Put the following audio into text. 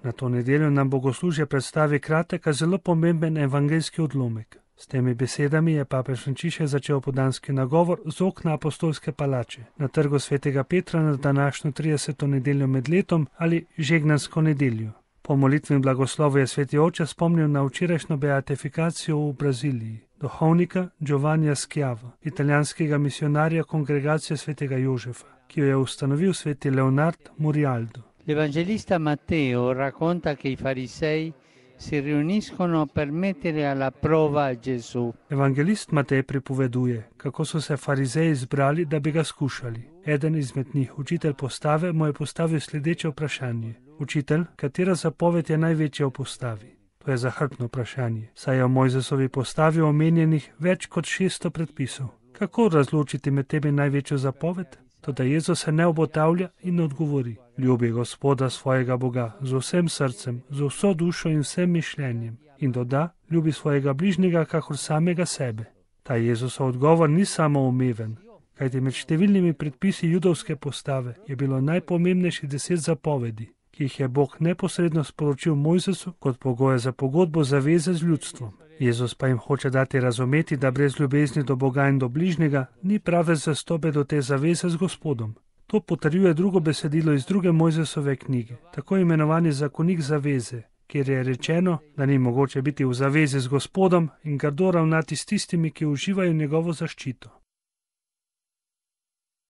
Na to nedeljo nam bogoslužje predstavi kratek, a zelo pomemben evangeljski odlomek. S temi besedami je papež Frančišek začel opoldanski nagovor z okna apostolske palače na trgu svetega Petra na današnjo 30. nedeljo med letom ali žegnansko nedeljo. Po molitvi in blagoslovu je sveti oče spomnil na včerajšnjo beatifikacijo v Braziliji duhovnika Giovannija Schiava, italijanskega misionarja kongregacije svetega Jožefa, ki jo je ustanovil sveti Leonard Murialdo. L'Evangelista Matteo racconta che i farisei si riuniscono per mettere alla prova Gesù. Evangelist Matej pripoveduje, kako so se farizeji zbrali, da bi ga skušali. Eden izmed njih, učitelj postave, mu je postavil sledeče vprašanje. Učitelj, katera zapoved je največja v postavi? To je zahrbtno vprašanje, saj je v Mojzesovi postavi omenjenih več kot 600 predpisov. Kako razločiti med temi največjo zapoved? Toda Jezus se ne obotavlja in odgovori: ljubi Gospoda svojega Boga z vsem srcem, z vso dušo in vsem mišljenjem. In doda: ljubi svojega bližnjega kakor samega sebe. Ta Jezusov odgovor ni samo umeven, kajti med številnimi predpisi judovske postave je bilo najpomembnejših 10 zapovedi, ki jih je Bog neposredno sporočil Mojzesu kot pogoje za pogodbo zaveze z ljudstvom. Jezus pa jim hoče dati razumeti, da brez ljubezni do Boga in do bližnjega ni prave zastope do te zaveze z Gospodom. To potrjuje drugo besedilo iz druge Mojzesove knjige, tako imenovani zakonik zaveze, kjer je rečeno, da ni mogoče biti v zavezi z Gospodom in grdo ravnati s tistimi, ki uživajo njegovo zaščito.